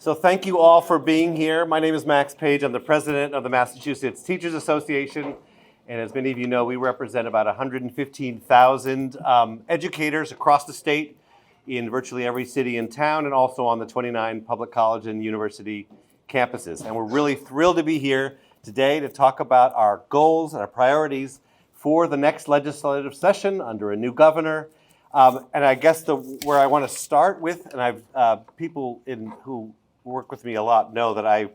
So thank you all for being here. My name is Max Page. I'm the president of the Massachusetts Teachers Association. And as many of you know, we represent about 115,000 educators across the state in virtually every city and town, and also on the 29 public college and university campuses. And we're really thrilled to be here today to talk about our goals and our priorities for the next legislative session under a new governor. And I guess where I want to start with, and I've people who work with me a lot know that I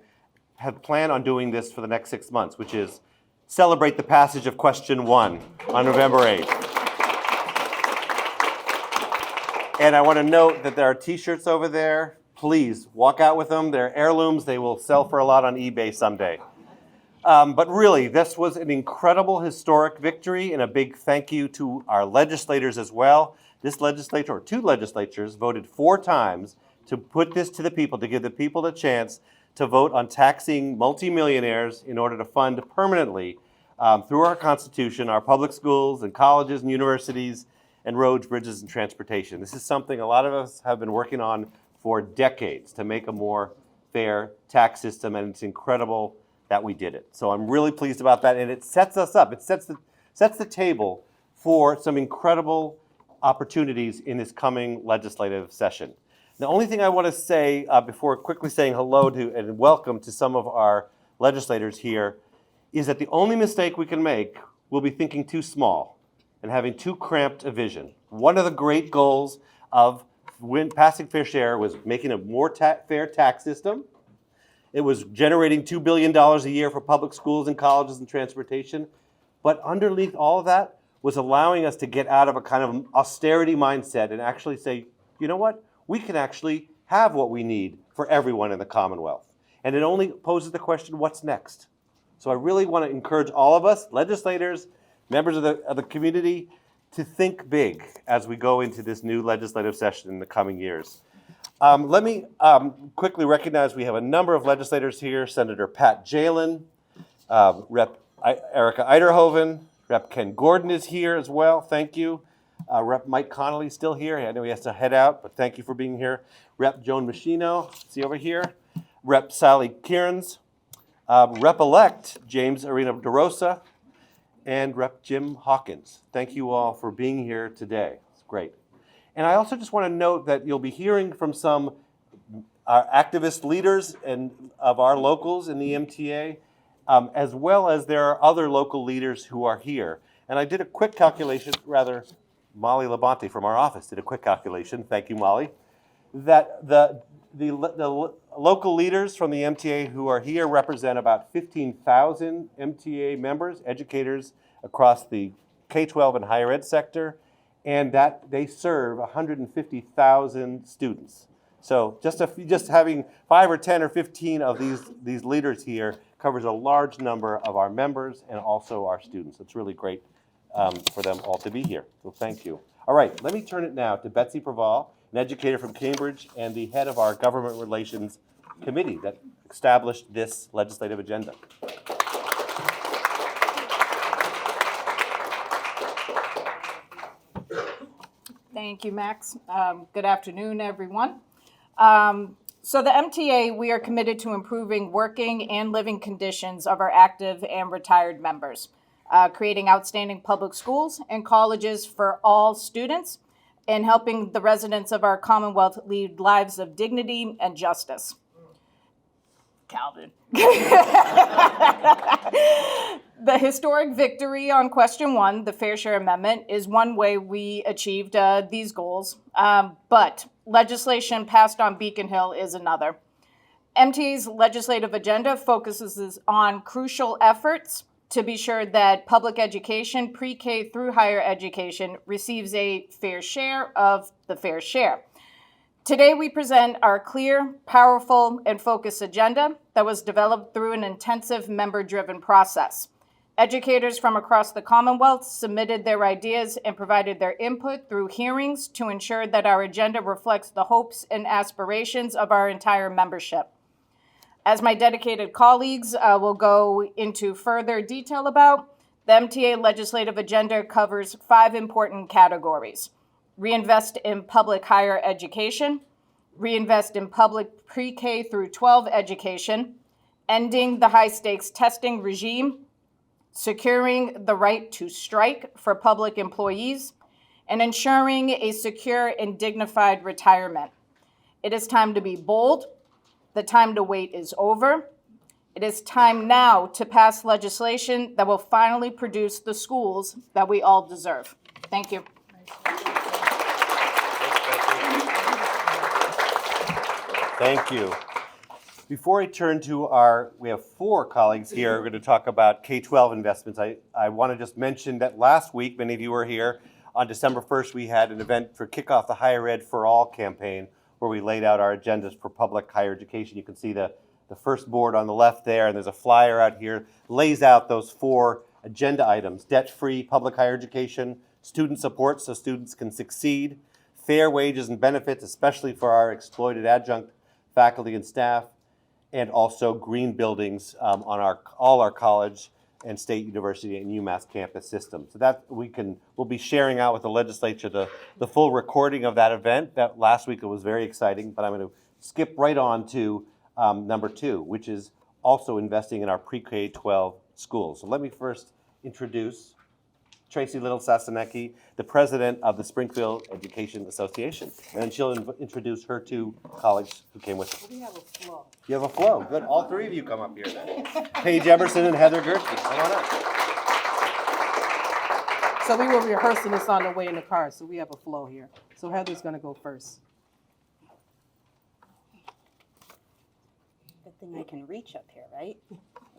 have planned on doing this for the next 6 months, which is celebrate the passage of question 1 on November 8th. And I want to note that there are t-shirts over there. Please walk out with them. They're heirlooms. They will sell for a lot on eBay someday. But really, this was an incredible historic victory, and a big thank you to our legislators as well. This legislature, or 2 legislatures, voted 4 times to put this to the people, to give the people the chance to vote on taxing multimillionaires in order to fund permanently, through our Constitution, our public schools and colleges and universities and roads, bridges, and transportation. This is something a lot of us have been working on for decades to make a more fair tax system, and it's incredible that we did it. So I'm really pleased about that, and it sets us up. It sets the table for some incredible opportunities in this coming legislative session. The only thing I want to say before quickly saying hello to and welcome to some of our legislators here is that the only mistake we can make will be thinking too small and having too cramped a vision. One of the great goals of passing fair share was making a more fair tax system. It was generating $2 billion a year for public schools and colleges and transportation. But underneath all of that was allowing us to get out of a kind of austerity mindset and actually say, you know what? We can actually have what we need for everyone in the Commonwealth. And it only poses the question, what's next? So I really want to encourage all of us, legislators, members of the community, to think big as we go into this new legislative session in the coming years. Let me quickly recognize we have a number of legislators here. Senator Pat Jalen, Rep. Erica Eiderhoven, Rep. Ken Gordon is here as well. Thank you. Rep. Mike Connolly is still here. I know he has to head out, but thank you for being here. Rep. Joan Machino, see over here. Rep. Sally Kierans, Rep-elect James Arena DeRosa, and Rep. Jim Hawkins. Thank you all for being here today. It's great. And I also just want to note that you'll be hearing from some activist leaders of our locals in the MTA, as well as there are other local leaders who are here. And I did a quick calculation, rather, Molly Labonte from our office did a quick calculation, thank you, Molly, that the local leaders from the MTA who are here represent about 15,000 MTA members, educators across the K-12 and higher ed sector, and that they serve 150,000 students. So just having 5 or 10 or 15 of these leaders here covers a large number of our members and also our students. It's really great for them all to be here. So thank you. All right, let me turn it now to Betsy Praval, an educator from Cambridge and the head of our government relations committee that established this legislative agenda. Thank you, Max. Good afternoon, everyone. So the MTA, we are committed to improving working and living conditions of our active and retired members, creating outstanding public schools and colleges for all students, and helping the residents of our Commonwealth lead lives of dignity and justice. Calvin. The historic victory on question 1, the Fair Share Amendment, is one way we achieved these goals, but legislation passed on Beacon Hill is another. MTA's legislative agenda focuses on crucial efforts to be sure that public education, pre-K through higher education, receives a fair share of the fair share. Today, we present our clear, powerful, and focused agenda that was developed through an intensive member-driven process. Educators from across the Commonwealth submitted their ideas and provided their input through hearings to ensure that our agenda reflects the hopes and aspirations of our entire membership. As my dedicated colleagues will go into further detail about, the MTA legislative agenda covers 5 important categories: reinvest in public higher education, reinvest in public pre-K through 12 education, ending the high-stakes testing regime, securing the right to strike for public employees, and ensuring a secure and dignified retirement. It is time to be bold. The time to wait is over. It is time now to pass legislation that will finally produce the schools that we all deserve. Thank you. Thank you. Before I turn to we have 4 colleagues here who are going to talk about K-12 investments. I want to just mention that last week, many of you were here, on December 1st, we had an event for Kick Off the Higher Ed for All campaign, where we laid out our agendas for public higher education. You can see the first board on the left there, and there's a flyer out here, lays out those 4 agenda items: debt-free public higher education, student support so students can succeed, fair wages and benefits, especially for our exploited adjunct faculty and staff, and also green buildings on all our college and state university and UMass campus system. So that we'll be sharing out with the legislature the full recording of that event. That last week it was very exciting, but I'm going to skip right on to number 2, which is also investing in our pre-K-12 schools. So let me first introduce Tracy Little-Sasanecki, the president of the Springfield Education Association. And she'll introduce her 2 colleagues who came with her. We have a flow. You have a flow. Good. All 3 of you come up here then. Paige Emerson and Heather Gertzke. Come on up. So we were rehearsing this on the way in the car, so we have a flow here. So Heather's gonna go first. Good thing I can reach up here, right?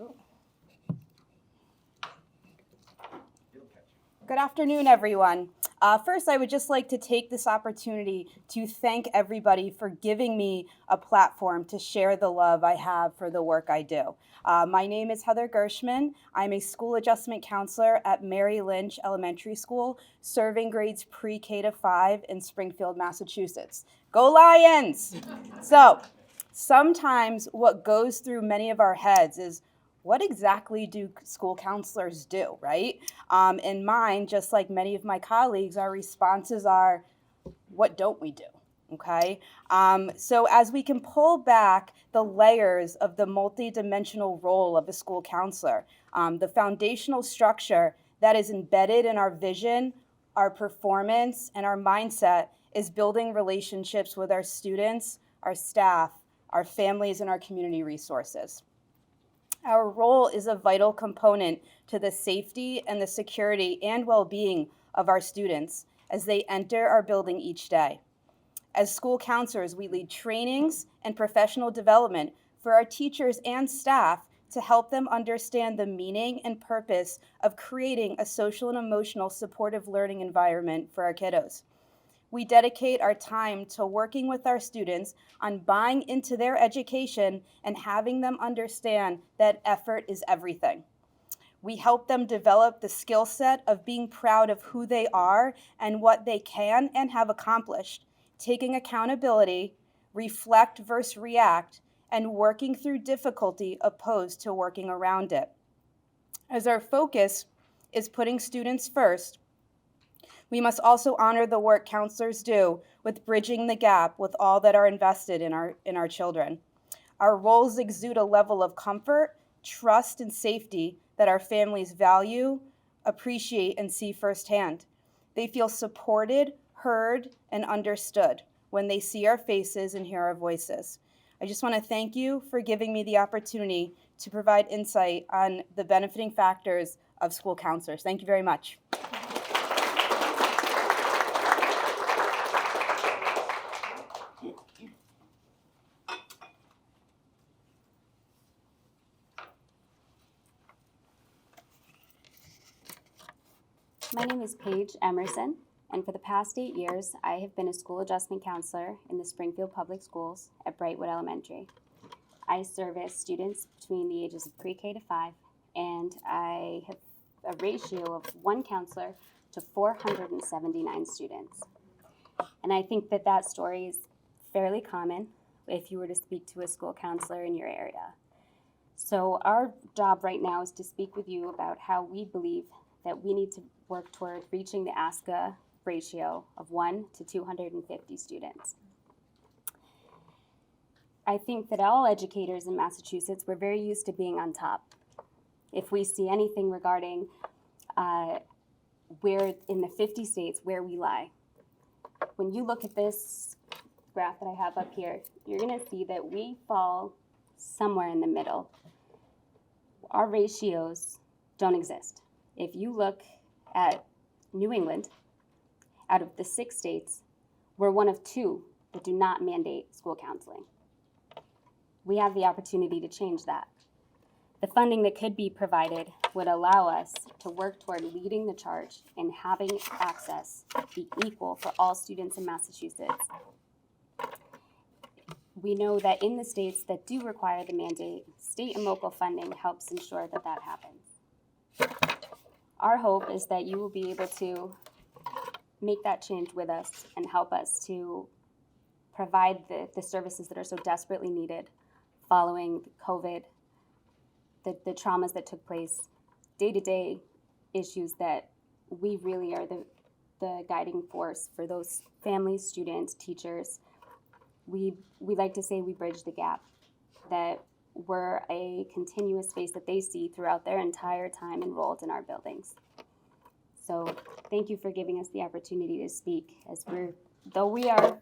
Ooh. Good afternoon, everyone. First, I would just like to take this opportunity to thank everybody for giving me a platform to share the love I have for the work I do. My name is Heather Gershman. I'm a school adjustment counselor at Mary Lynch Elementary School, serving grades pre-K to 5 in Springfield, Massachusetts. Go Lions! So, sometimes what goes through many of our heads is, what exactly do school counselors do, right? In mine, just like many of my colleagues, our responses are, what don't we do, okay? So as we can pull back the layers of the multidimensional role of a school counselor, the foundational structure that is embedded in our vision, our performance, and our mindset is building relationships with our students, our staff, our families, and our community resources. Our role is a vital component to the safety and the security and well-being of our students as they enter our building each day. As school counselors, we lead trainings and professional development for our teachers and staff to help them understand the meaning and purpose of creating a social and emotional supportive learning environment for our kiddos. We dedicate our time to working with our students on buying into their education and having them understand that effort is everything. We help them develop the skill set of being proud of who they are and what they can and have accomplished, taking accountability, reflect versus react, and working through difficulty opposed to working around it. As our focus is putting students first, we must also honor the work counselors do with bridging the gap with all that are invested in our children. Our roles exude a level of comfort, trust, and safety that our families value, appreciate, and see firsthand. They feel supported, heard, and understood when they see our faces and hear our voices. I just want to thank you for giving me the opportunity to provide insight on the benefiting factors of school counselors. Thank you very much. My name is Paige Emerson, and for the past 8 years, I have been a school adjustment counselor in the Springfield Public Schools at Brightwood Elementary. I service students between the ages of pre-K to 5, and I have a ratio of 1 counselor to 479 students. And I think that that story is fairly common if you were to speak to a school counselor in your area. So our job right now is to speak with you about how we believe that we need to work toward reaching the ASCA ratio of 1 to 250 students. I think that all educators in Massachusetts, we're very used to being on top. If we see anything regarding where in the 50 states where we lie, when you look at this graph that I have up here, you're going to see that we fall somewhere in the middle. Our ratios don't exist. If you look at New England, out of the 6 states, we're one of 2 that do not mandate school counseling. We have the opportunity to change that. The funding that could be provided would allow us to work toward leading the charge and having access be equal for all students in Massachusetts. We know that in the states that do require the mandate, state and local funding helps ensure that that happens. Our hope is that you will be able to make that change with us and help us to provide the services that are so desperately needed following COVID, the traumas that took place, day-to-day issues that we really are the guiding force for those families, students, teachers. We like to say we bridge the gap, that we're a continuous face that they see throughout their entire time enrolled in our buildings. So thank you for giving us the opportunity to speak, as though we are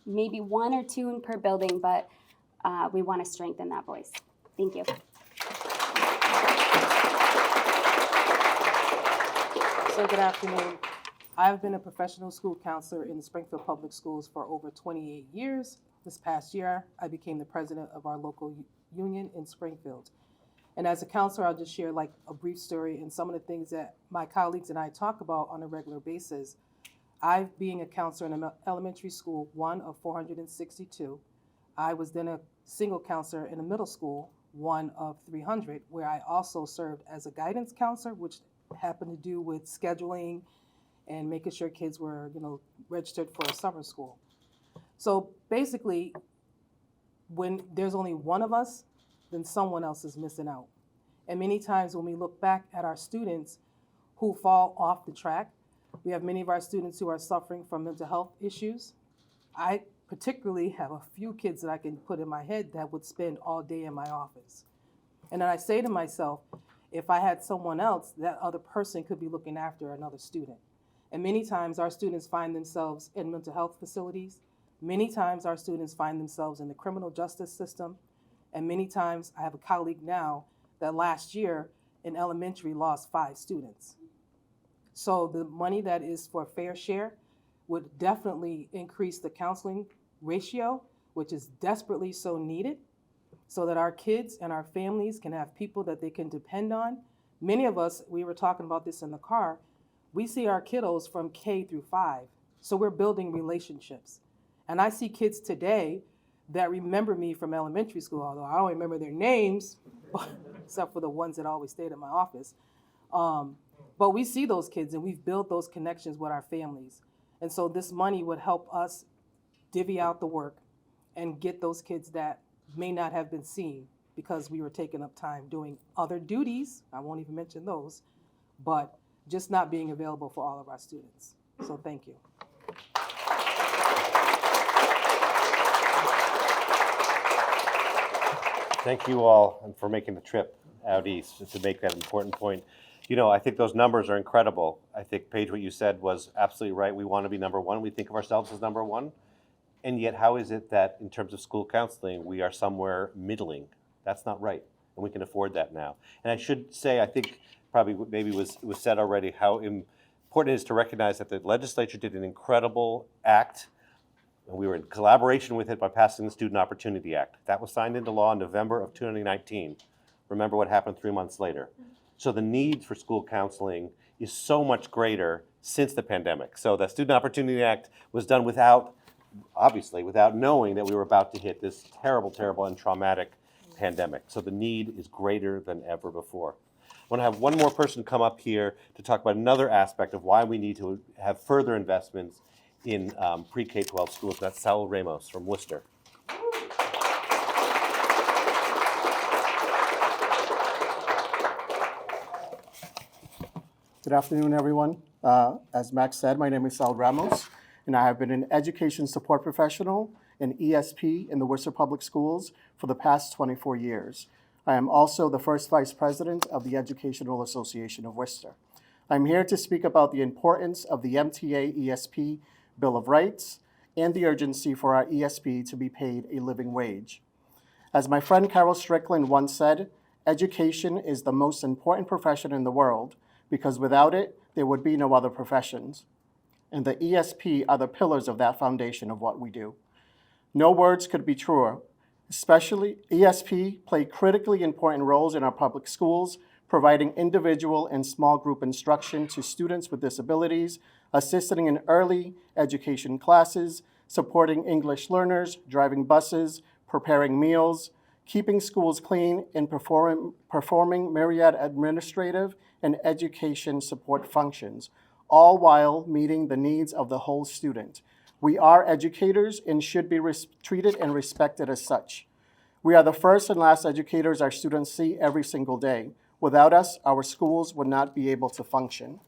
maybe 1 or 2 per building, but we want to strengthen that voice. Thank you. So good afternoon. I've been a professional school counselor in Springfield Public Schools for over 28 years. This past year, I became the president of our local union in Springfield. And as a counselor, I'll just share like a brief story and some of the things that my colleagues and I talk about on a regular basis. Being a counselor in an elementary school, 1 of 462. I was then a single counselor in a middle school, 1 of 300, where I also served as a guidance counselor, which happened to do with scheduling and making sure kids were, registered for a summer school. So basically, when there's only one of us, then someone else is missing out. And many times when we look back at our students who fall off the track, we have many of our students who are suffering from mental health issues. I particularly have a few kids that I can put in my head that would spend all day in my office. And then I say to myself, if I had someone else, that other person could be looking after another student. And many times our students find themselves in mental health facilities. Many times our students find themselves in the criminal justice system. And many times I have a colleague now that last year in elementary lost 5 students. So the money that is for fair share would definitely increase the counseling ratio, which is desperately so needed, so that our kids and our families can have people that they can depend on. Many of us, we were talking about this in the car, we see our kiddos from K through 5. So we're building relationships. And I see kids today that remember me from elementary school, although I don't remember their names, except for the ones that always stayed in my office. But we see those kids and we've built those connections with our families. And so this money would help us divvy out the work and get those kids that may not have been seen because we were taking up time doing other duties, I won't even mention those, but just not being available for all of our students. So thank you. Thank you all for making the trip out east to make that important point. I think those numbers are incredible. I think, Paige, what you said was absolutely right. We want to be number 1. We think of ourselves as number 1. And yet, how is it that in terms of school counseling, we are somewhere middling? That's not right. And we can afford that now. And I should say, I think probably maybe was said already, how important it is to recognize that the legislature did an incredible act. And we were in collaboration with it by passing the Student Opportunity Act. That was signed into law in November of 2019. Remember what happened 3 months later. So the need for school counseling is so much greater since the pandemic. So the Student Opportunity Act was done without knowing that we were about to hit this terrible, terrible and traumatic pandemic. So the need is greater than ever before. I want to have one more person come up here to talk about another aspect of why we need to have further investments in pre-K-12 schools. That's Saul Ramos from Worcester. Good afternoon, everyone. As Max said, my name is Saul Ramos, and I have been an education support professional an ESP in the Worcester Public Schools for the past 24 years. I am also the first vice president of the Educational Association of Worcester. I'm here to speak about the importance of the MTA ESP Bill of Rights and the urgency for our ESP to be paid a living wage. As my friend Carol Strickland once said, education is the most important profession in the world because without it, there would be no other professions. And the ESP are the pillars of that foundation of what we do. No words could be truer. Especially, ESP play critically important roles in our public schools, providing individual and small group instruction to students with disabilities, assisting in early education classes, supporting English learners, driving buses, preparing meals, keeping schools clean, and performing myriad administrative and education support functions, all while meeting the needs of the whole student. We are educators and should be treated and respected as such. We are the first and last educators our students see every single day. Without us, our schools would not be able to function.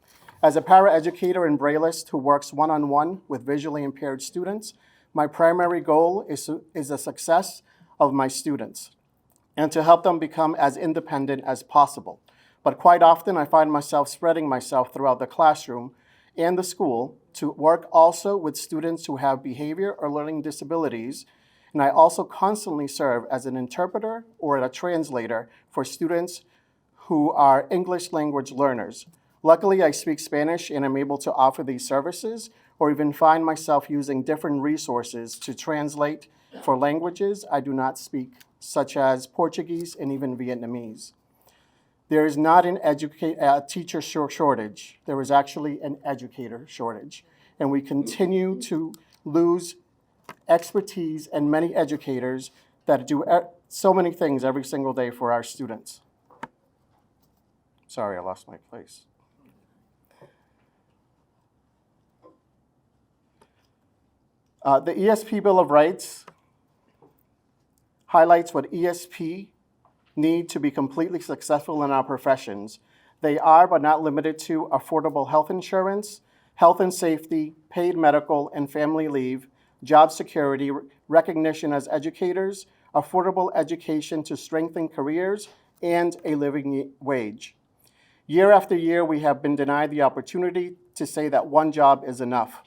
As a paraeducator and braillist who works one-on-one with visually impaired students, my primary goal is the success of my students and to help them become as independent as possible. But quite often, I find myself spreading myself throughout the classroom and the school to work also with students who have behavior or learning disabilities, and I also constantly serve as an interpreter or a translator for students who are English language learners. Luckily, I speak Spanish and I'm able to offer these services or even find myself using different resources to translate for languages I do not speak, such as Portuguese and even Vietnamese. There is not a teacher shortage. There is actually an educator shortage. And we continue to lose expertise and many educators that do so many things every single day for our students. Sorry, I lost my place. The ESP Bill of Rights highlights what ESP need to be completely successful in our professions. They are, but not limited to, affordable health insurance, health and safety, paid medical and family leave, job security, recognition as educators, affordable education to strengthen careers, and a living wage. Year after year, we have been denied the opportunity to say that one job is enough.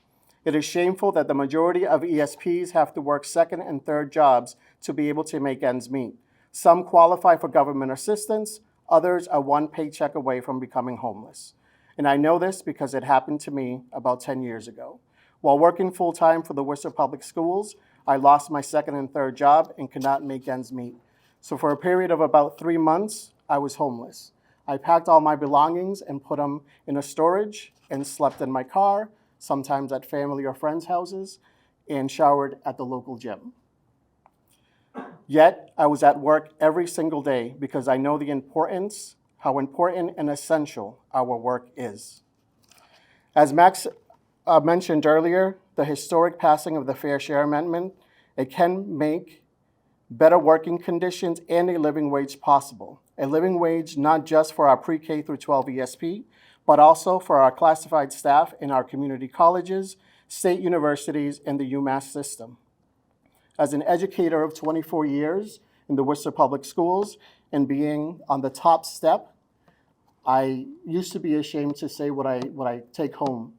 It is shameful that the majority of ESPs have to work second and third jobs to be able to make ends meet. Some qualify for government assistance, others are one paycheck away from becoming homeless. And I know this because it happened to me about 10 years ago. While working full-time for the Worcester Public Schools, I lost my second and third job and could not make ends meet. So for a period of about 3 months, I was homeless. I packed all my belongings and put them in a storage and slept in my car, sometimes at family or friends' houses, and showered at the local gym. Yet, I was at work every single day because I know how important and essential our work is. As Max mentioned earlier, the historic passing of the Fair Share Amendment, it can make better working conditions and a living wage possible. A living wage not just for our pre-K through 12 ESP, but also for our classified staff in our community colleges, state universities, and the UMass system. As an educator of 24 years in the Worcester Public Schools and being on the top step, I used to be ashamed to say what I take home,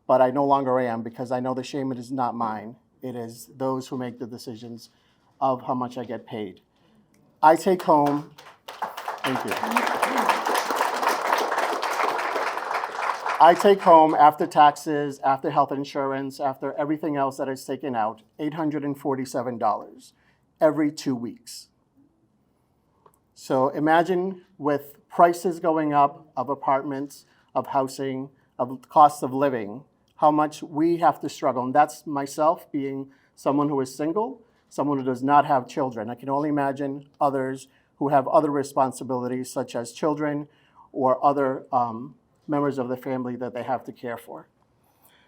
but I no longer am because I know the shame is not mine. It is those who make the decisions of how much I get paid. I take home, thank you. I take home after taxes, after health insurance, after everything else that is taken out, $847 every 2 weeks. So imagine with prices going up of apartments, of housing, of cost of living, how much we have to struggle. And that's myself being someone who is single, someone who does not have children. I can only imagine others who have other responsibilities such as children or other members of the family that they have to care for.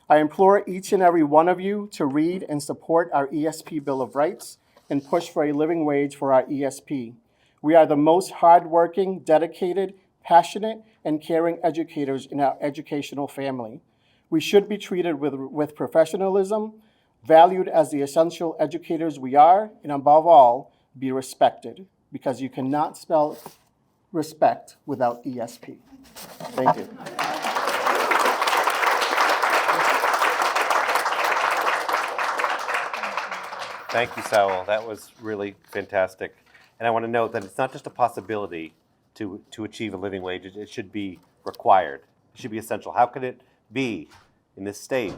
I implore each and every one of you to read and support our ESP Bill of Rights and push for a living wage for our ESP. We are the most hardworking, dedicated, passionate, and caring educators in our educational family. We should be treated with professionalism, valued as the essential educators we are, and above all, be respected, because you cannot spell respect without ESP. Thank you. Thank you, Saul. That was really fantastic. And I want to note that it's not just a possibility to achieve a living wage, it should be required. It should be essential. How could it be in this state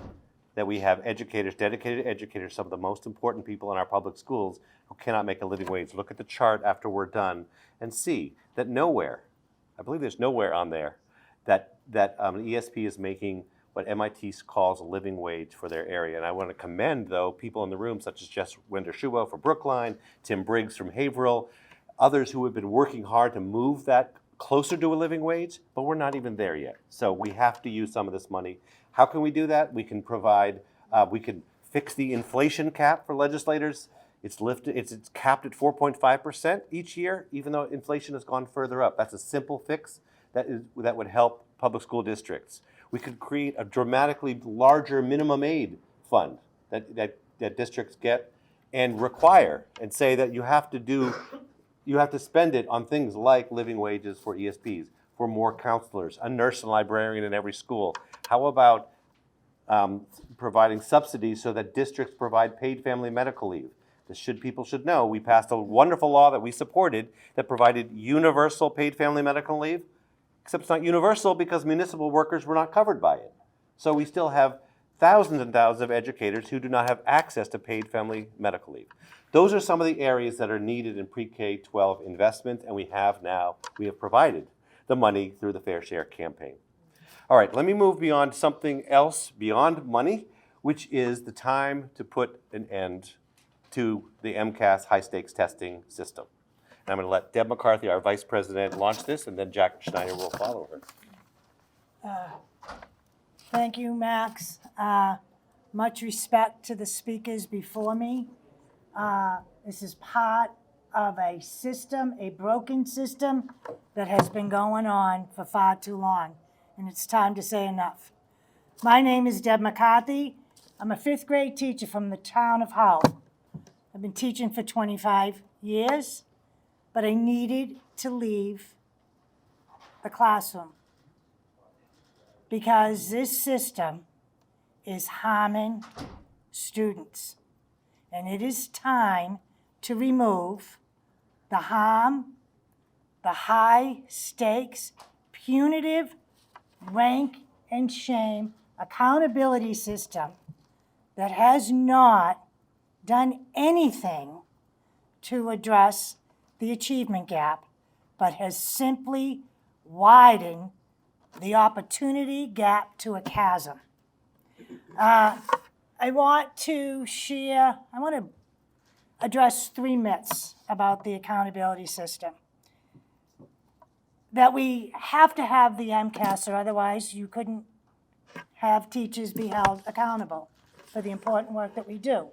that we have educators, dedicated educators, some of the most important people in our public schools who cannot make a living wage? Look at the chart after we're done and see that nowhere, I believe there's nowhere on there, that an ESP is making what MIT calls a living wage for their area. And I want to commend, though, people in the room such as Jess Winder-Schubo from Brookline, Tim Briggs from Haverhill, others who have been working hard to move that closer to a living wage, but we're not even there yet. So we have to use some of this money. How can we do that? We can provide, we can fix the inflation cap for legislators. It's lifted, it's capped at 4.5% each year, even though inflation has gone further up. That's a simple fix that would help public school districts. We could create a dramatically larger minimum aid fund that districts get and require and say that you have to spend it on things like living wages for ESPs, for more counselors, a nurse and librarian in every school. How about providing subsidies so that districts provide paid family medical leave? People should know, we passed a wonderful law that we supported that provided universal paid family medical leave, except it's not universal because municipal workers were not covered by it. So we still have thousands and thousands of educators who do not have access to paid family medical leave. Those are some of the areas that are needed in pre-K-12 investment, and we have provided the money through the Fair Share campaign. All right, let me move beyond something else, beyond money, which is the time to put an end to the MCAS high-stakes testing system. And I'm going to let Deb McCarthy, our Vice President, launch this, and then Jack Schneider will follow her. Thank you, Max. Much respect to the speakers before me. This is part of a system, a broken system that has been going on for far too long, and it's time to say enough. My name is Deb McCarthy. I'm a 5th grade teacher from the town of Hull. I've been teaching for 25 years, but I needed to leave the classroom because this system is harming students. And it is time to remove the harm, the high stakes, punitive, rank and shame accountability system that has not done anything to address the achievement gap, but has simply widened the opportunity gap to a chasm. I want to address 3 myths about the accountability system. That we have to have the MCAS, or otherwise you couldn't have teachers be held accountable for the important work that we do.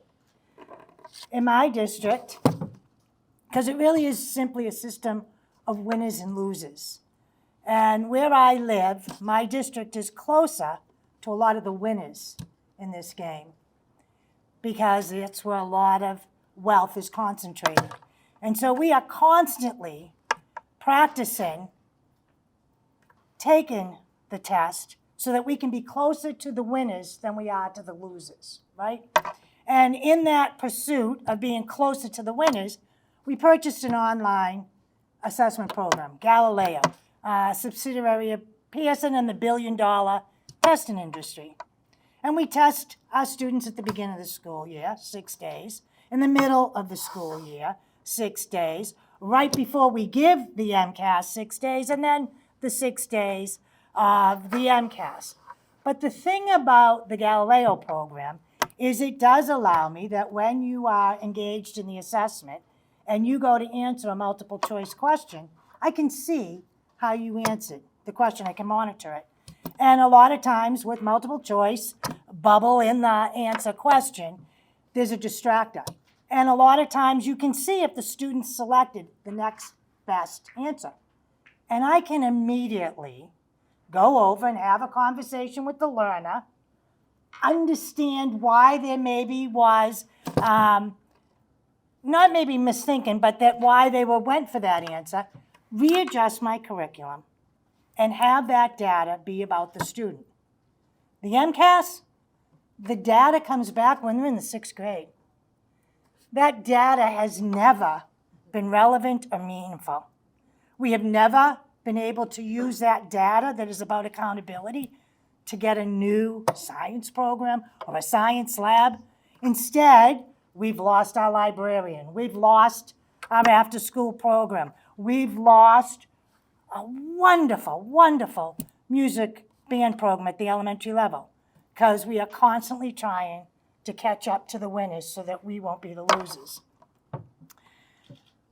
In my district, because it really is simply a system of winners and losers. And where I live, my district is closer to a lot of the winners in this game because it's where a lot of wealth is concentrated. And so we are constantly practicing taking the test so that we can be closer to the winners than we are to the losers, right? And in that pursuit of being closer to the winners, we purchased an online assessment program, Galileo, a subsidiary of Pearson and the billion-dollar testing industry. And we test our students at the beginning of the school year, 6 days, in the middle of the school year, 6 days, right before we give the MCAS 6 days, and then the 6 days of the MCAS. But the thing about the Galileo program is it does allow me that when you are engaged in the assessment and you go to answer a multiple choice question, I can see how you answered the question. I can monitor it. And a lot of times with multiple choice, bubble in the answer question, there's a distractor. And a lot of times you can see if the student selected the next best answer. And I can immediately go over and have a conversation with the learner understand why there maybe was, not maybe misthinking, but that why they went for that answer, readjust my curriculum and have that data be about the student. The MCAS, the data comes back when they're in the 6th grade. That data has never been relevant or meaningful. We have never been able to use that data that is about accountability to get a new science program or a science lab. Instead, we've lost our librarian. We've lost our after-school program. We've lost a wonderful, wonderful music band program at the elementary level because we are constantly trying to catch up to the winners so that we won't be the losers.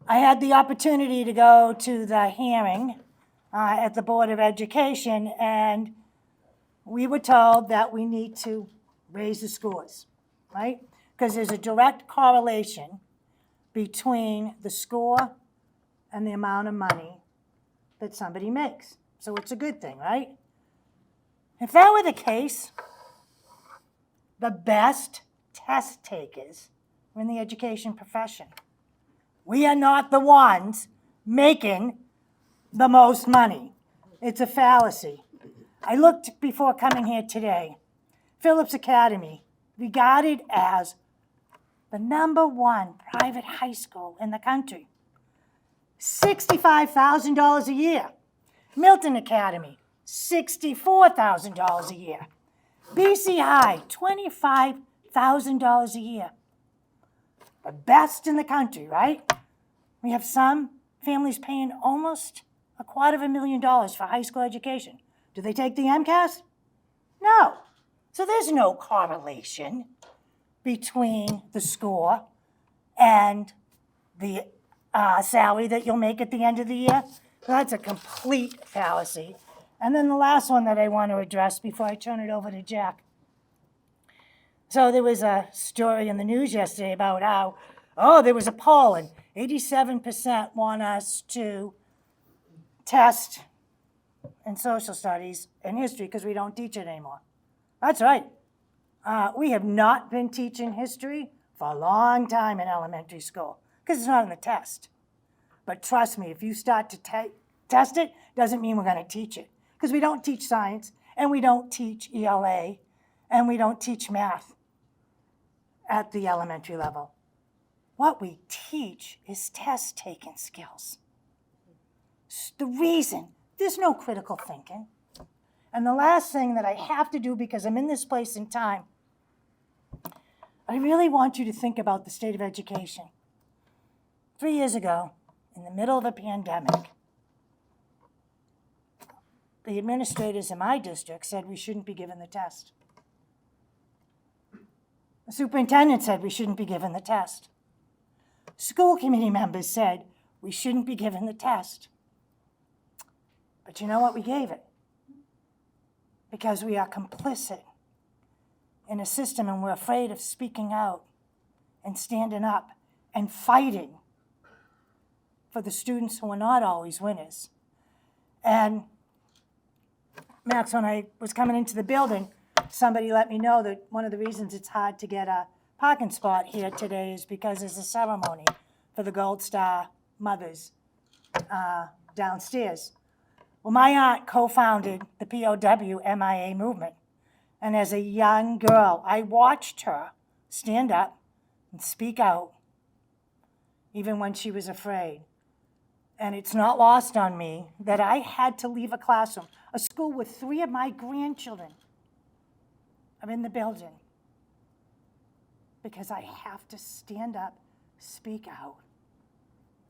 I had the opportunity to go to the hearing at the Board of Education, and we were told that we need to raise the scores, right? Because there's a direct correlation between the score and the amount of money that somebody makes. So it's a good thing, right? If that were the case, the best test takers are in the education profession. We are not the ones making the most money. It's a fallacy. I looked before coming here today. Phillips Academy, regarded as the #1 private high school in the country. $65,000 a year. Milton Academy, $64,000 a year. BC High, $25,000 a year. The best in the country, right? We have some families paying almost $250,000 for high school education. Do they take the MCAS? No. So there's no correlation between the score and the salary that you'll make at the end of the year. That's a complete fallacy. And then the last one that I want to address before I turn it over to Jack. So there was a story in the news yesterday about how, there was a poll and 87% want us to test in social studies and history because we don't teach it anymore. That's right. We have not been teaching history for a long time in elementary school because it's not on the test. But trust me, if you start to test it, doesn't mean we're going to teach it because we don't teach science and we don't teach ELA and we don't teach math at the elementary level. What we teach is test-taking skills. The reason, there's no critical thinking. And the last thing that I have to do because I'm in this place in time, I really want you to think about the state of education. 3 years ago, in the middle of a pandemic, the administrators in my district said we shouldn't be given the test. The superintendent said we shouldn't be given the test. School committee members said we shouldn't be given the test. But you know what? We gave it. Because we are complicit in a system and we're afraid of speaking out and standing up and fighting for the students who are not always winners. And Max, when I was coming into the building, somebody let me know that one of the reasons it's hard to get a parking spot here today is because there's a ceremony for the Gold Star mothers downstairs. Well, my aunt co-founded the POW MIA movement. And as a young girl, I watched her stand up and speak out, even when she was afraid. And it's not lost on me that I had to leave a classroom, a school with 3 of my grandchildren are in the building, because I have to stand up, speak out,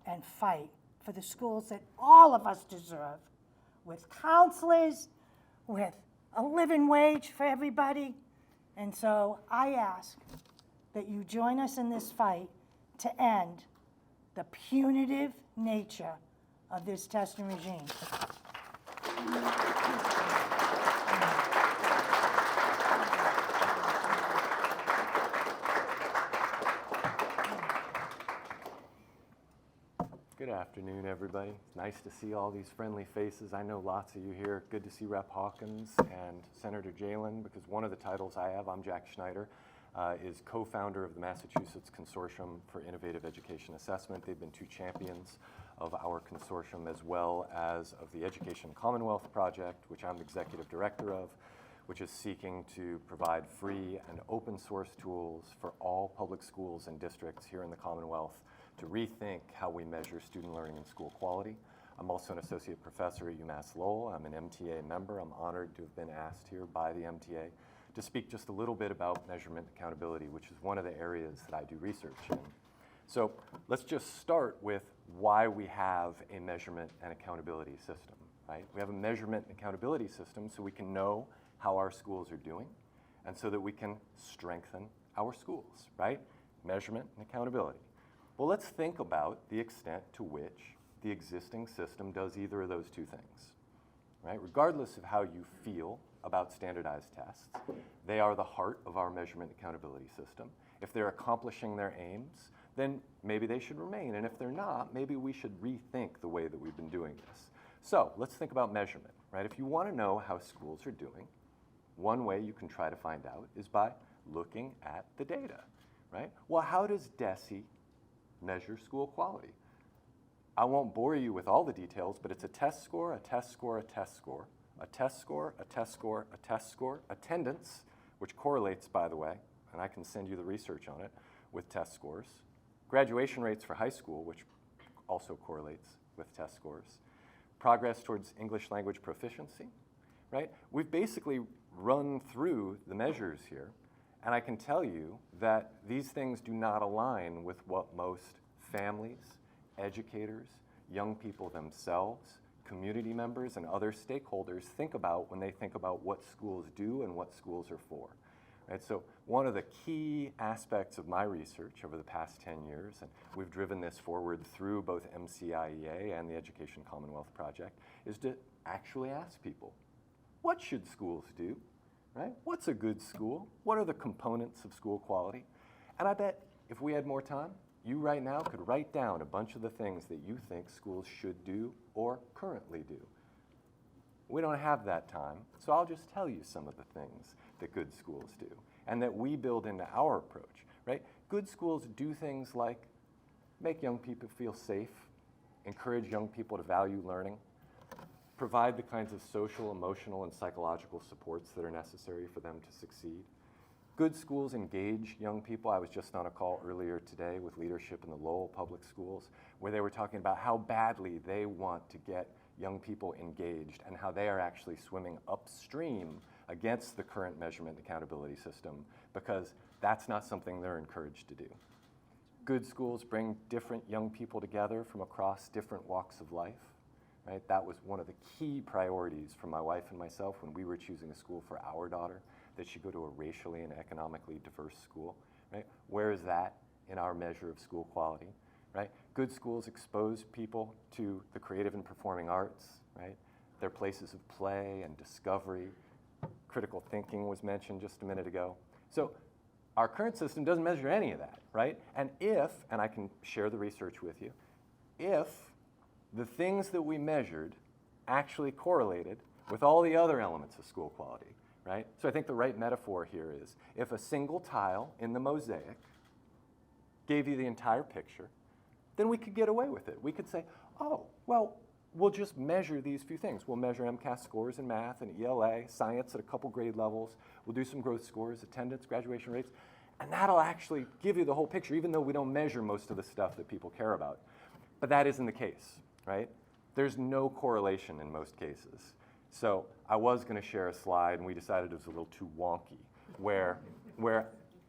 and fight for the schools that all of us deserve, with counselors, with a living wage for everybody. And so I ask that you join us in this fight to end the punitive nature of this testing regime. Good afternoon, everybody. It's nice to see all these friendly faces. I know lots of you here. Good to see Rep. Hawkins and Senator Jalen, because one of the titles I have, I'm Jack Schneider, is co-founder of the Massachusetts Consortium for Innovative Education Assessment. They've been two champions of our consortium, as well as of the Education Commonwealth Project, which I'm the executive director of, which is seeking to provide free and open source tools for all public schools and districts here in the Commonwealth to rethink how we measure student learning and school quality. I'm also an associate professor at UMass Lowell. I'm an MTA member. I'm honored to have been asked here by the MTA to speak just a little bit about measurement accountability, which is one of the areas that I do research in. So let's just start with why we have a measurement and accountability system, right? We have a measurement and accountability system so we can know how our schools are doing and so that we can strengthen our schools, right? Measurement and accountability. Well, let's think about the extent to which the existing system does either of those two things, right? Regardless of how you feel about standardized tests, they are the heart of our measurement and accountability system. If they're accomplishing their aims, then maybe they should remain. And if they're not, maybe we should rethink the way that we've been doing this. So let's think about measurement, right? If you want to know how schools are doing, one way you can try to find out is by looking at the data, right? Well, how does DESE measure school quality? I won't bore you with all the details, but it's a test score, a test score, a test score, a test score, a test score, a test score, attendance, which correlates, by the way, and I can send you the research on it, with test scores, graduation rates for high school, which also correlates with test scores, progress towards English language proficiency, right? We've basically run through the measures here, and I can tell you that these things do not align with what most families, educators, young people themselves, community members, and other stakeholders think about when they think about what schools do and what schools are for. Right? So one of the key aspects of my research over the past 10 years, and we've driven this forward through both MCIEA and the Education Commonwealth Project, is to actually ask people, what should schools do? Right? What's a good school? What are the components of school quality? And I bet if we had more time, you right now could write down a bunch of the things that you think schools should do or currently do. We don't have that time, so I'll just tell you some of the things that good schools do and that we build into our approach, right? Good schools do things like make young people feel safe, encourage young people to value learning, provide the kinds of social, emotional, and psychological supports that are necessary for them to succeed. Good schools engage young people. I was just on a call earlier today with leadership in the Lowell Public Schools where they were talking about how badly they want to get young people engaged and how they are actually swimming upstream against the current measurement accountability system because that's not something they're encouraged to do. Good schools bring different young people together from across different walks of life. Right? That was one of the key priorities for my wife and myself when we were choosing a school for our daughter, that she go to a racially and economically diverse school. Right? Where is that in our measure of school quality? Right? Good schools expose people to the creative and performing arts. Right? They're places of play and discovery. Critical thinking was mentioned just a minute ago. So our current system doesn't measure any of that, right? And if, and I can share the research with you, if the things that we measured actually correlated with all the other elements of school quality, right? So I think the right metaphor here is if a single tile in the mosaic gave you the entire picture, then we could get away with it. We could say, oh, well, we'll just measure these few things. We'll measure MCAS scores in math and ELA, science at a couple grade levels. We'll do some growth scores, attendance, graduation rates, and that'll actually give you the whole picture, even though we don't measure most of the stuff that people care about. But that isn't the case. Right? There's no correlation in most cases. So I was going to share a slide, and we decided it was a little too wonky, where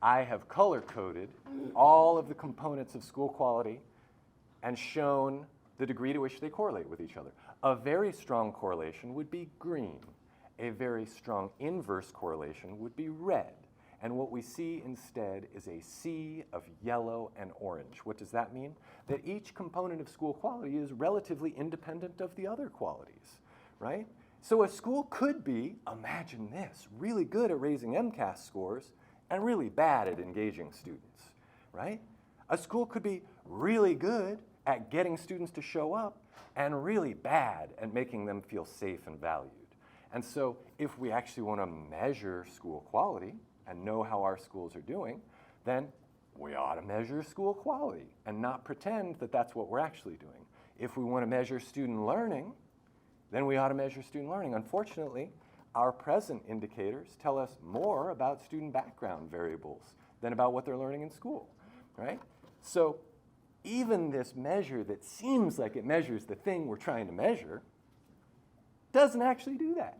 I have color-coded all of the components of school quality and shown the degree to which they correlate with each other. A very strong correlation would be green. A very strong inverse correlation would be red. And what we see instead is a sea of yellow and orange. What does that mean? That each component of school quality is relatively independent of the other qualities, right? So a school could be, imagine this, really good at raising MCAS scores and really bad at engaging students, right? A school could be really good at getting students to show up and really bad at making them feel safe and valued. And so if we actually want to measure school quality and know how our schools are doing, then we ought to measure school quality and not pretend that that's what we're actually doing. If we want to measure student learning, then we ought to measure student learning. Unfortunately, our present indicators tell us more about student background variables than about what they're learning in school, right? So even this measure that seems like it measures the thing we're trying to measure doesn't actually do that,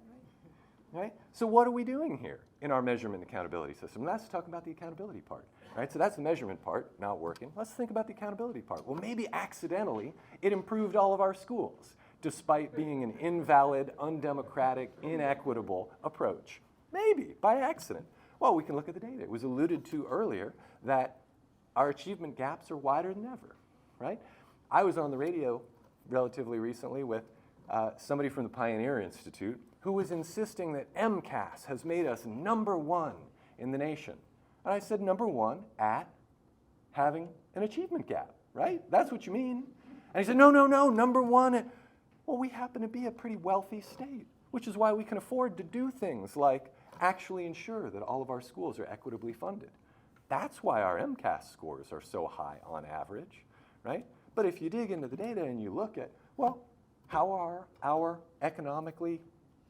right? So what are we doing here in our measurement accountability system? Let's talk about the accountability part, right? So that's the measurement part, not working. Let's think about the accountability part. Well, maybe accidentally it improved all of our schools, despite being an invalid, undemocratic, inequitable approach. Maybe, by accident. Well, we can look at the data. It was alluded to earlier that our achievement gaps are wider than ever, right? I was on the radio relatively recently with somebody from the Pioneer Institute who was insisting that MCAS has made us #1 in the nation. And I said, #1 at having an achievement gap, right? That's what you mean. And he said, no, #1 at, well, we happen to be a pretty wealthy state, which is why we can afford to do things like actually ensure that all of our schools are equitably funded. That's why our MCAS scores are so high on average, right? But if you dig into the data and you look at, well, how are our economically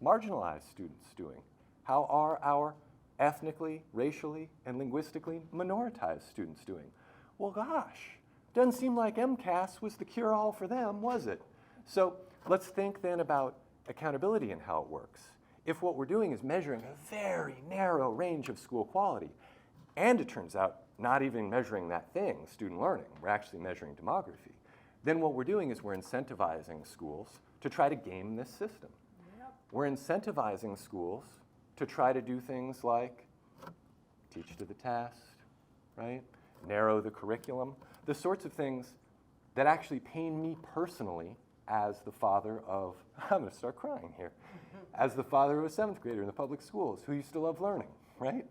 marginalized students doing? How are our ethnically, racially, and linguistically minoritized students doing? Well, gosh, doesn't seem like MCAS was the cure-all for them, was it? So let's think then about accountability and how it works. If what we're doing is measuring a very narrow range of school quality, and it turns out not even measuring that thing, student learning, we're actually measuring demography, then what we're doing is we're incentivizing schools to try to game this system. Yep. We're incentivizing schools to try to do things like teach to the test, right? Narrow the curriculum, the sorts of things that actually pain me personally as the father of, I'm going to start crying here, as the father of a 7th grader in the public schools who used to love learning, right?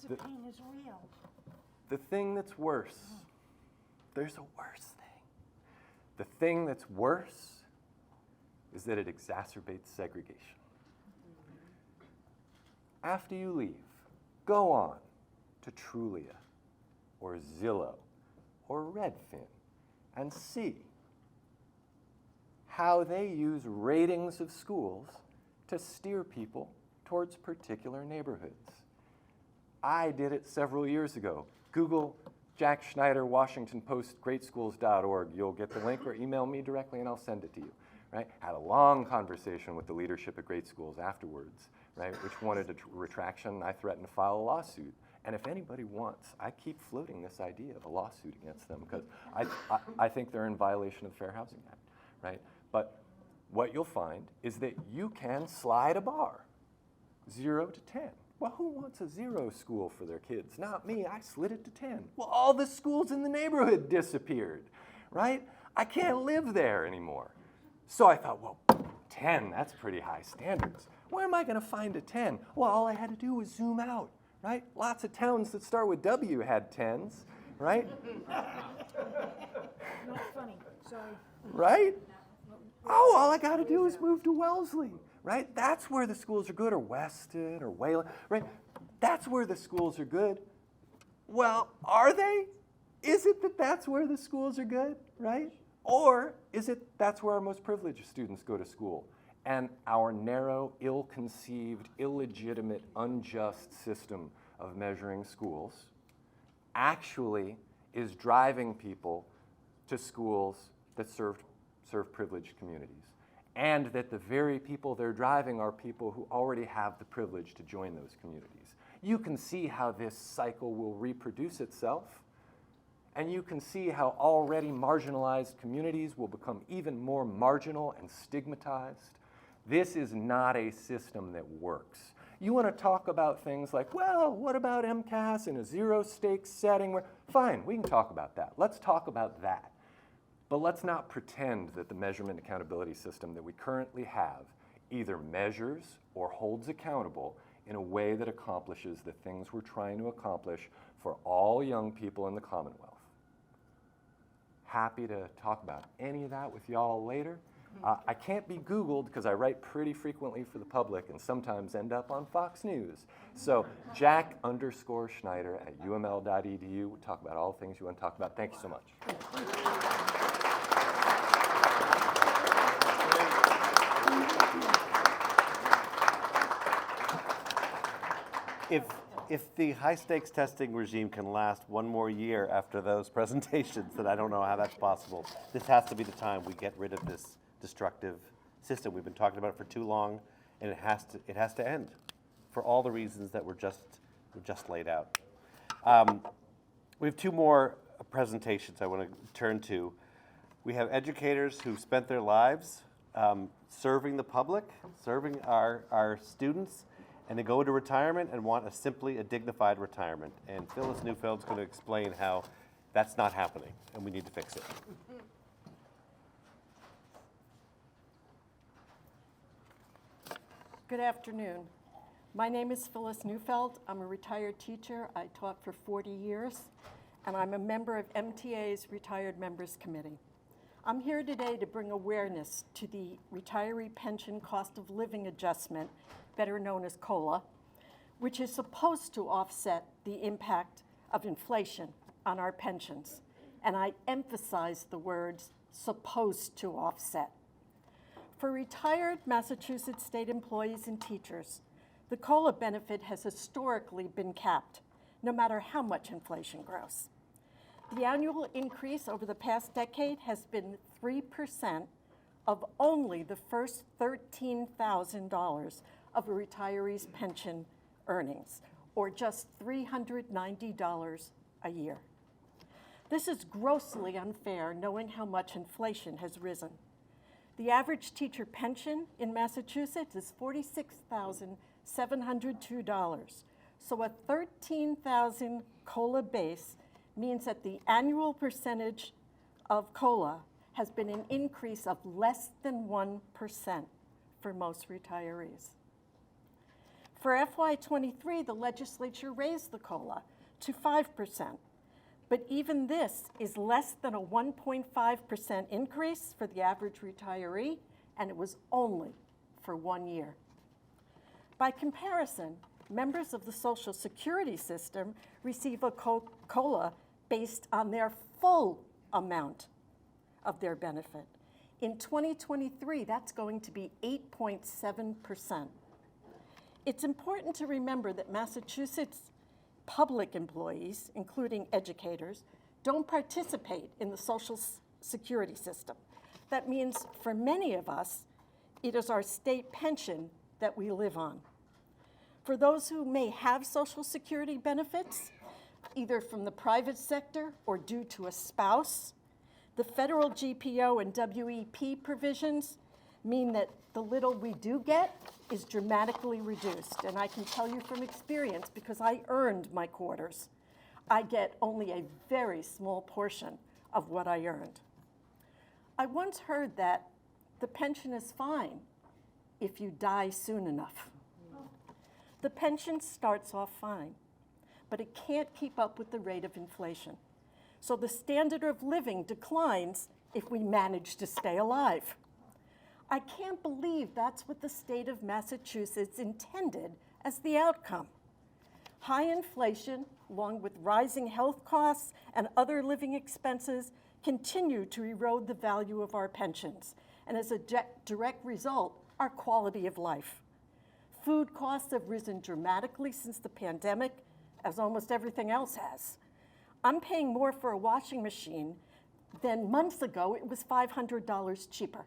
The pain is real. The thing that's worse, there's a worse thing. The thing that's worse is that it exacerbates segregation. After you leave, go on to Trulia or Zillow or Redfin and see how they use ratings of schools to steer people towards particular neighborhoods. I did it several years ago. Google Jack Schneider, Washington Post, greatschools.org. You'll get the link or email me directly and I'll send it to you, right? Had a long conversation with the leadership at Great Schools afterwards, right, which wanted a retraction. I threatened to file a lawsuit. And if anybody wants, I keep floating this idea of a lawsuit against them because I think they're in violation of the Fair Housing Act, right? But what you'll find is that you can slide a bar, 0 to 10. Well, who wants a 0 school for their kids? Not me, I slid it to 10. Well, all the schools in the neighborhood disappeared, right? I can't live there anymore. So I thought, well, 10, that's pretty high standards. Where am I gonna find a 10? Well, all I had to do was zoom out, right? Lots of towns that start with W had 10s, right? Not funny, sorry. Right? Oh, all I gotta do is move to Wellesley. Right? That's where the schools are good, or Weston, or Wayland, right? That's where the schools are good. Well, are they? Is it that that's where the schools are good, right? Or is it that's where our most privileged students go to school? And our narrow, ill-conceived, illegitimate, unjust system of measuring schools actually is driving people to schools that serve privileged communities. And that the very people they're driving are people who already have the privilege to join those communities. You can see how this cycle will reproduce itself, and you can see how already marginalized communities will become even more marginal and stigmatized. This is not a system that works. You want to talk about things like, well, what about MCAS in a 0 stakes setting? Fine, we can talk about that. Let's talk about that. But let's not pretend that the measurement accountability system that we currently have either measures or holds accountable in a way that accomplishes the things we're trying to accomplish for all young people in the Commonwealth. Happy to talk about any of that with y'all later. I can't be Googled because I write pretty frequently for the public and sometimes end up on Fox News. So Jack_Schneider at uml.edu. We'll talk about all the things you want to talk about. Thank you so much. If the high-stakes testing regime can last one more year after those presentations, then I don't know how that's possible. This has to be the time we get rid of this destructive system. We've been talking about it for too long, and it has to end for all the reasons that were just laid out. We have two more presentations I want to turn to. We have educators who spent their lives serving the public, serving our students, and they go into retirement and want simply a dignified retirement. And Phyllis Neufeld's going to explain how that's not happening, and we need to fix it. Good afternoon. My name is Phyllis Neufeld. I'm a retired teacher. I taught for 40 years, and I'm a member of MTA's Retired Members Committee. I'm here today to bring awareness to the Retiree Pension Cost of Living Adjustment, better known as COLA, which is supposed to offset the impact of inflation on our pensions. And I emphasize the words supposed to offset. For retired Massachusetts state employees and teachers, the COLA benefit has historically been capped, no matter how much inflation grows. The annual increase over the past decade has been 3% of only the first $13,000 of a retiree's pension earnings, or just $390 a year. This is grossly unfair, knowing how much inflation has risen. The average teacher pension in Massachusetts is $46,702. So a $13,000 COLA base means that the annual percentage of COLA has been an increase of less than 1% for most retirees. For FY23, the legislature raised the COLA to 5%. But even this is less than a 1.5% increase for the average retiree, and it was only for 1 year. By comparison, members of the Social Security system receive a COLA based on their full amount of their benefit. In 2023, that's going to be 8.7%. It's important to remember that Massachusetts public employees, including educators, don't participate in the Social Security system. That means for many of us, it is our state pension that we live on. For those who may have Social Security benefits, either from the private sector or due to a spouse, the federal GPO and WEP provisions mean that the little we do get is dramatically reduced. And I can tell you from experience, because I earned my quarters, I get only a very small portion of what I earned. I once heard that the pension is fine if you die soon enough. The pension starts off fine, but it can't keep up with the rate of inflation. So the standard of living declines if we manage to stay alive. I can't believe that's what the state of Massachusetts intended as the outcome. High inflation, along with rising health costs and other living expenses, continue to erode the value of our pensions, and as a direct result, our quality of life. Food costs have risen dramatically since the pandemic, as almost everything else has. I'm paying more for a washing machine than months ago it was $500 cheaper.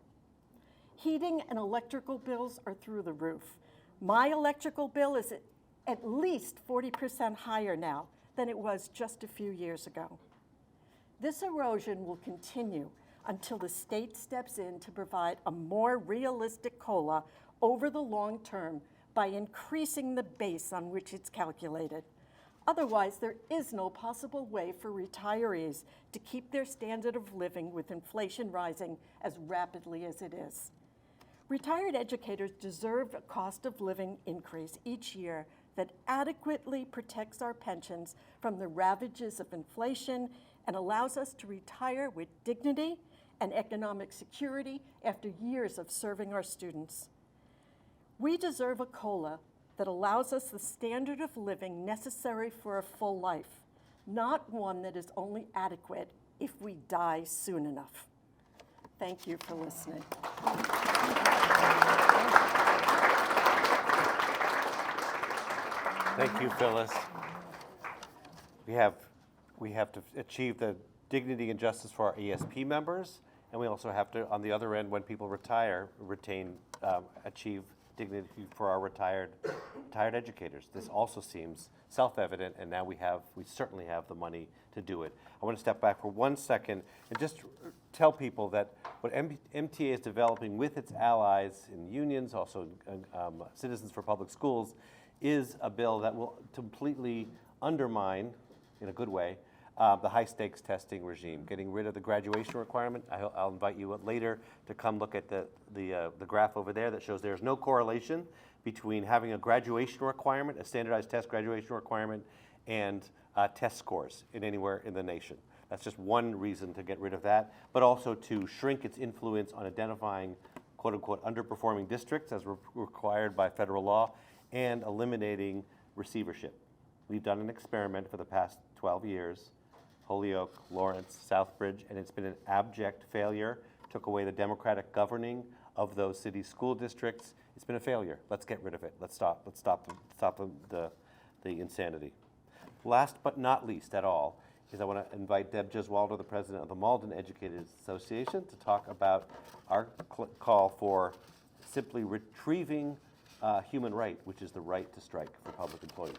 Heating and electrical bills are through the roof. My electrical bill is at least 40% higher now than it was just a few years ago. This erosion will continue until the state steps in to provide a more realistic COLA over the long term by increasing the base on which it's calculated. Otherwise, there is no possible way for retirees to keep their standard of living with inflation rising as rapidly as it is. Retired educators deserve a cost of living increase each year that adequately protects our pensions from the ravages of inflation and allows us to retire with dignity and economic security after years of serving our students. We deserve a COLA that allows us the standard of living necessary for a full life, not one that is only adequate if we die soon enough. Thank you for listening. Thank you, Phyllis. We have to achieve the dignity and justice for our ESP members, and we also have to, on the other end, when people retire, achieve dignity for our retired educators. This also seems self-evident, and now we certainly have the money to do it. I want to step back for 1 second and just tell people that what MTA is developing with its allies in unions, also Citizens for Public Schools, is a bill that will completely undermine, in a good way, the high-stakes testing regime, getting rid of the graduation requirement. I'll invite you later to come look at the graph over there that shows there's no correlation between having a graduation requirement, a standardized test graduation requirement, and test scores anywhere in the nation. That's just one reason to get rid of that, but also to shrink its influence on identifying quote-unquote underperforming districts as required by federal law, and eliminating receivership. We've done an experiment for the past 12 years, Holyoke, Lawrence, Southbridge, and it's been an abject failure. Took away the democratic governing of those city school districts. It's been a failure. Let's get rid of it. Let's stop the insanity. Last but not least at all is I want to invite Deb Gesualdo, the president of the Malden Educators Association, to talk about our call for simply retrieving human right, which is the right to strike for public employees.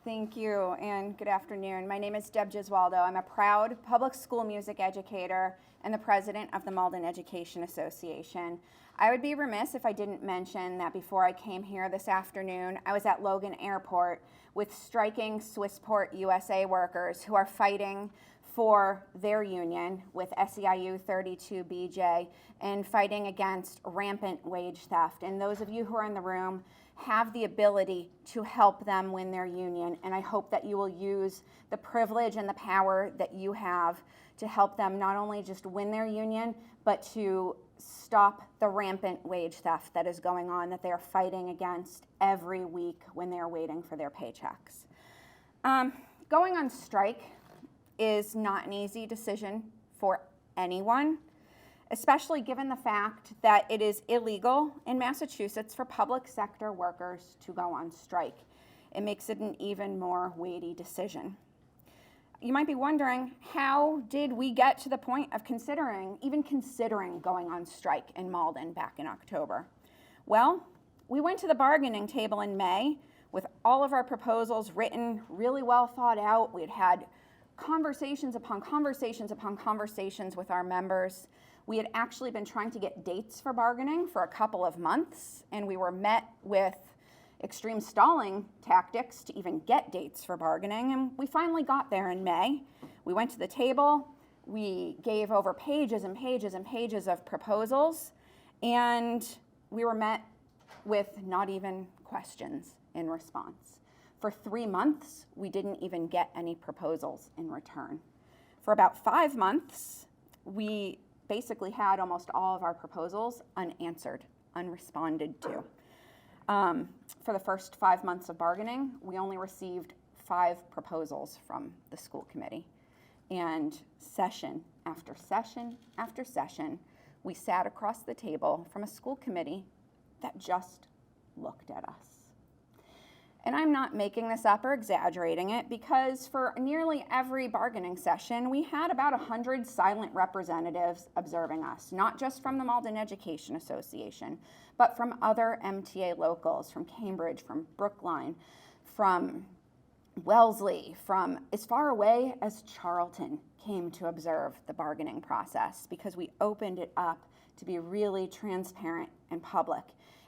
Thank you, and good afternoon. My name is Deb Gesualdo. I'm a proud public school music educator and the president of the Malden Education Association. I would be remiss if I didn't mention that before I came here this afternoon, I was at Logan Airport with striking Swissport USA workers who are fighting for their union with SEIU 32BJ and fighting against rampant wage theft. And those of you who are in the room have the ability to help them win their union. And I hope that you will use the privilege and the power that you have to help them not only just win their union, but to stop the rampant wage theft that is going on, that they are fighting against every week when they are waiting for their paychecks. Going on strike is not an easy decision for anyone, especially given the fact that it is illegal in Massachusetts for public sector workers to go on strike. It makes it an even more weighty decision. You might be wondering, how did we get to the point of even considering going on strike in Malden back in October? Well, we went to the bargaining table in May with all of our proposals written, really well thought out. We had had conversations upon conversations upon conversations with our members. We had actually been trying to get dates for bargaining for a couple of months, and we were met with extreme stalling tactics to even get dates for bargaining, and we finally got there in May. We went to the table, we gave over pages and pages and pages of proposals, and we were met with not even questions in response. For 3 months, we didn't even get any proposals in return. For about 5 months, we basically had almost all of our proposals unanswered, unresponded to. For the first 5 months of bargaining, we only received 5 proposals from the school committee. And session after session after session, we sat across the table from a school committee that just looked at us. And I'm not making this up or exaggerating it, because for nearly every bargaining session, we had about 100 silent representatives observing us, not just from the Malden Education Association, but from other MTA locals, from Cambridge, from Brookline, from Wellesley, from as far away as Charlton, came to observe the bargaining process because we opened it up to be really transparent and public.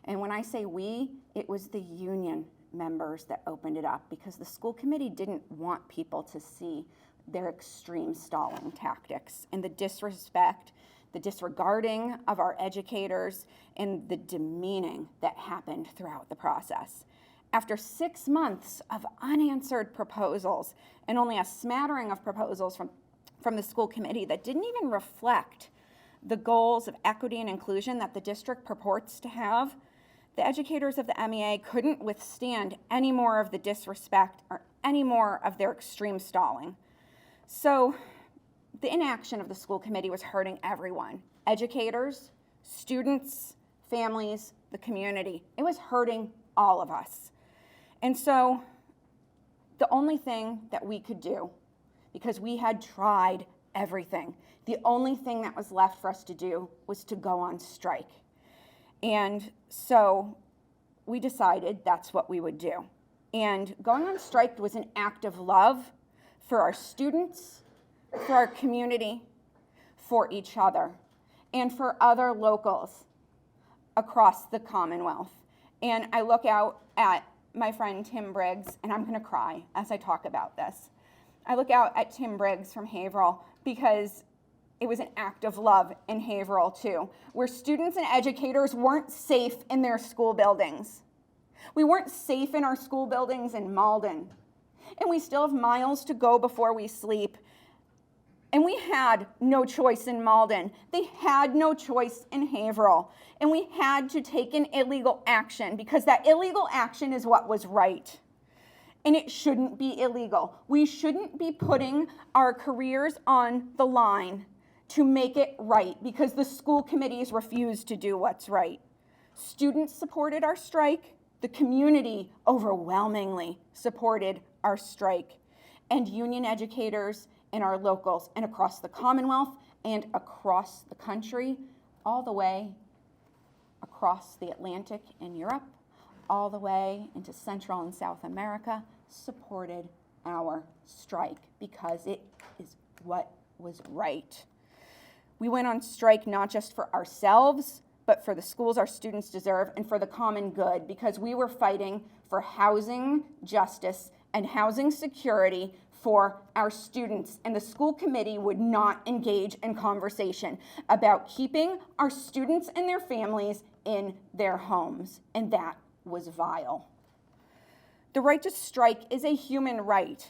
And when I say we, it was the union members that opened it up because the school committee didn't want people to see their extreme stalling tactics and the disrespect, the disregarding of our educators, and the demeaning that happened throughout the process. After 6 months of unanswered proposals and only a smattering of proposals from the school committee that didn't even reflect the goals of equity and inclusion that the district purports to have, the educators of the MEA couldn't withstand any more of the disrespect or any more of their extreme stalling. So the inaction of the school committee was hurting everyone: educators, students, families, the community. It was hurting all of us. And so the only thing that we could do, because we had tried everything, the only thing that was left for us to do was to go on strike. And so we decided that's what we would do. And going on strike was an act of love for our students, for our community, for each other, and for other locals across the Commonwealth. And I look out at my friend Tim Briggs, and I'm gonna cry as I talk about this. I look out at Tim Briggs from Haverhill because it was an act of love in Haverhill too, where students and educators weren't safe in their school buildings. We weren't safe in our school buildings in Malden. And we still have miles to go before we sleep. And we had no choice in Malden. They had no choice in Haverhill. And we had to take an illegal action because that illegal action is what was right. And it shouldn't be illegal. We shouldn't be putting our careers on the line to make it right because the school committees refused to do what's right. Students supported our strike. The community overwhelmingly supported our strike. And union educators and our locals and across the Commonwealth and across the country, all the way across the Atlantic in Europe, all the way into Central and South America, supported our strike because it is what was right. We went on strike not just for ourselves, but for the schools our students deserve and for the common good, because we were fighting for housing justice and housing security for our students, and the school committee would not engage in conversation about keeping our students and their families in their homes, and that was vile. The right to strike is a human right,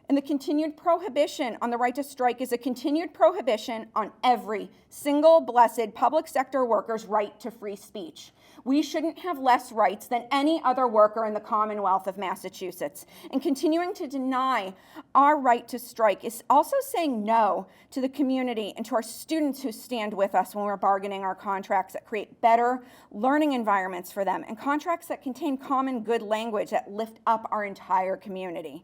and the continued prohibition on the right to strike is a continued prohibition on every single blessed public sector worker's right to free speech. We shouldn't have less rights than any other worker in the Commonwealth of Massachusetts. And continuing to deny our right to strike is also saying no to the community and to our students who stand with us when we're bargaining our contracts that create better learning environments for them and contracts that contain common good language that lift up our entire community.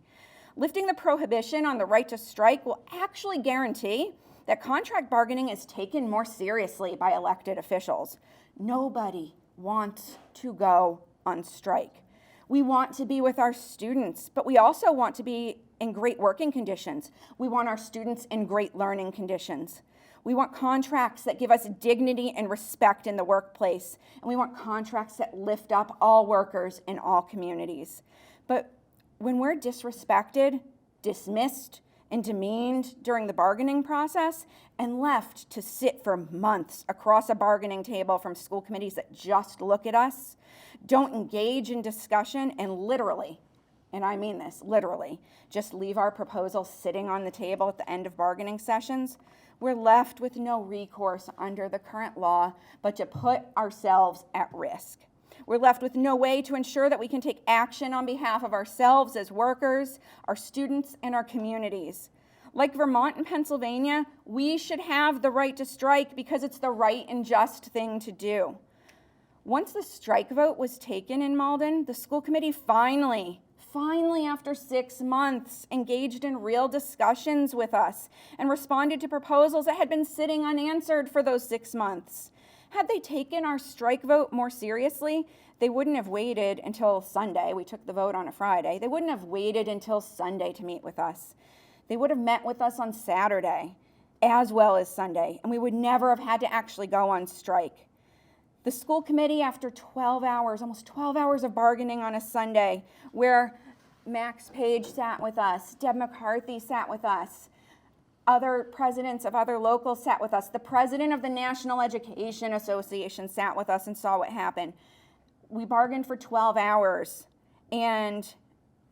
Lifting the prohibition on the right to strike will actually guarantee that contract bargaining is taken more seriously by elected officials. Nobody wants to go on strike. We want to be with our students, but we also want to be in great working conditions. We want our students in great learning conditions. We want contracts that give us dignity and respect in the workplace, and we want contracts that lift up all workers in all communities. But when we're disrespected, dismissed, and demeaned during the bargaining process and left to sit for months across a bargaining table from school committees that just look at us, don't engage in discussion, and literally, and I mean this, literally, just leave our proposals sitting on the table at the end of bargaining sessions, we're left with no recourse under the current law but to put ourselves at risk. We're left with no way to ensure that we can take action on behalf of ourselves as workers, our students, and our communities. Like Vermont and Pennsylvania, we should have the right to strike because it's the right and just thing to do. Once the strike vote was taken in Malden, the school committee finally after 6 months, engaged in real discussions with us and responded to proposals that had been sitting unanswered for those 6 months. Had they taken our strike vote more seriously, they wouldn't have waited until Sunday. We took the vote on a Friday. They wouldn't have waited until Sunday to meet with us. They would have met with us on Saturday as well as Sunday, and we would never have had to actually go on strike. The school committee, after 12 hours, almost 12 hours of bargaining on a Sunday, where Max Page sat with us, Deb McCarthy sat with us, other presidents of other locals sat with us, the president of the National Education Association sat with us and saw what happened. We bargained for 12 hours, and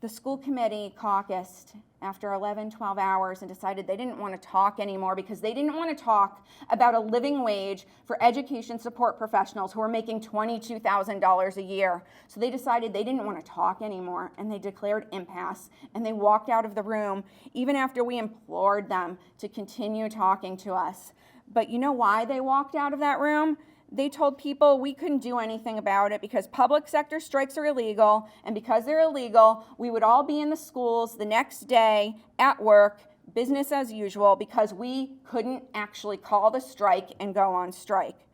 the school committee caucused after 11, 12 hours and decided they didn't want to talk anymore because they didn't want to talk about a living wage for education support professionals who are making $22,000 a year. So they decided they didn't want to talk anymore, and they declared impasse, and they walked out of the room even after we implored them to continue talking to us. But you know why they walked out of that room? They told people we couldn't do anything about it because public sector strikes are illegal, and because they're illegal, we would all be in the schools the next day at work, business as usual, because we couldn't actually call the strike and go on strike.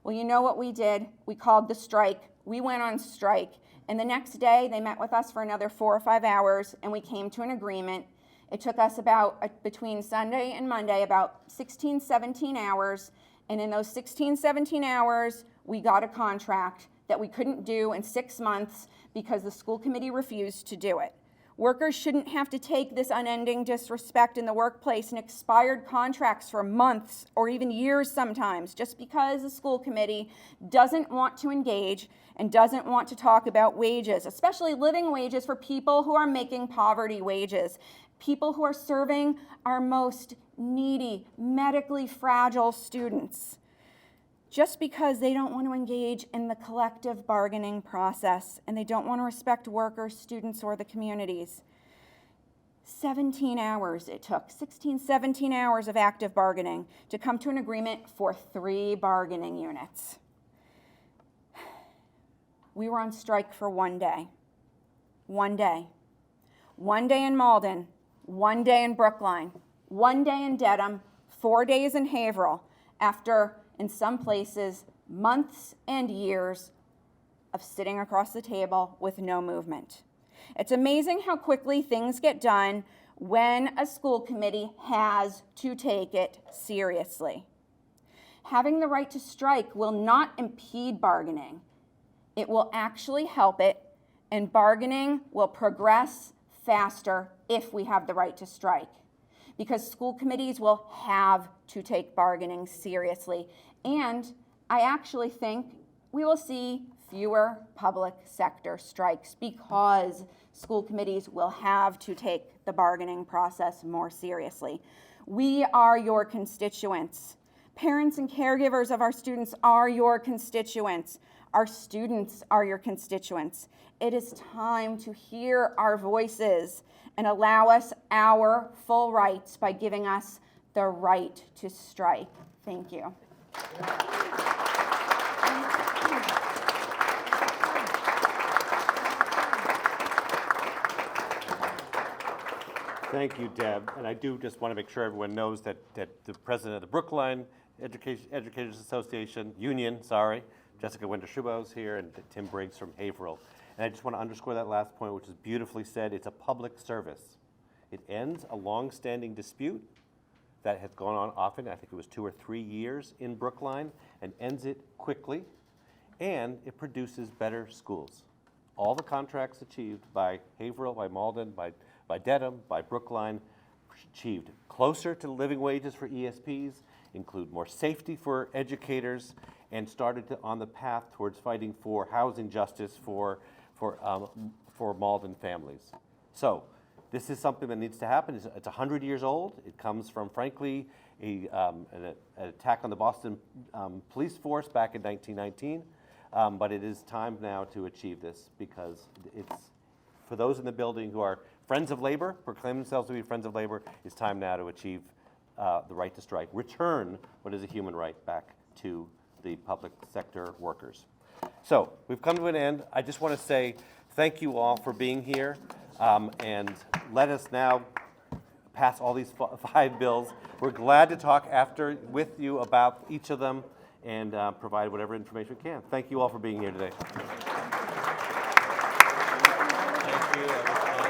Well, you know what we did? We called the strike, we went on strike, and the next day they met with us for another 4 or 5 hours, and we came to an agreement. It took us about, between Sunday and Monday, about 16, 17 hours. And in those 16, 17 hours, we got a contract that we couldn't do in 6 months because the school committee refused to do it. Workers shouldn't have to take this unending disrespect in the workplace and expired contracts for months or even years sometimes just because the school committee doesn't want to engage and doesn't want to talk about wages, especially living wages for people who are making poverty wages, people who are serving our most needy, medically fragile students, just because they don't want to engage in the collective bargaining process and they don't want to respect workers, students, or the communities. 17 hours it took, 16, 17 hours of active bargaining to come to an agreement for 3 bargaining units. We were on strike for 1 day. 1 day. 1 day in Malden, 1 day in Brookline, 1 day in Dedham, 4 days in Haverhill, after, in some places, months and years of sitting across the table with no movement. It's amazing how quickly things get done when a school committee has to take it seriously. Having the right to strike will not impede bargaining. It will actually help it, and bargaining will progress faster if we have the right to strike, because school committees will have to take bargaining seriously. And I actually think we will see fewer public sector strikes because school committees will have to take the bargaining process more seriously. We are your constituents. Parents and caregivers of our students are your constituents. Our students are your constituents. It is time to hear our voices and allow us our full rights by giving us the right to strike. Thank you. Thank you, Deb. And I do just want to make sure everyone knows that the president of the Brookline Educators Association, Union, Jessica Winter-Schubo is here, and Tim Briggs from Haverhill. And I just want to underscore that last point, which is beautifully said. It's a public service. It ends a long-standing dispute that has gone on often, I think it was 2 or 3 years in Brookline, and ends it quickly, and it produces better schools. All the contracts achieved by Haverhill, by Malden, by Dedham, by Brookline, achieved closer to living wages for ESPs, include more safety for educators, and started on the path towards fighting for housing justice for Malden families. So this is something that needs to happen. It's 100 years old. It comes from, frankly, an attack on the Boston police force back in 1919. But it is time now to achieve this, because it's, for those in the building who are friends of labor, proclaim themselves to be friends of labor, it's time now to achieve the right to strike. Return what is a human right back to the public sector workers. So we've come to an end. I just want to say thank you all for being here, and let us now pass all these 5 bills. We're glad to talk after with you about each of them and provide whatever information we can. Thank you all for being here today. Thank you.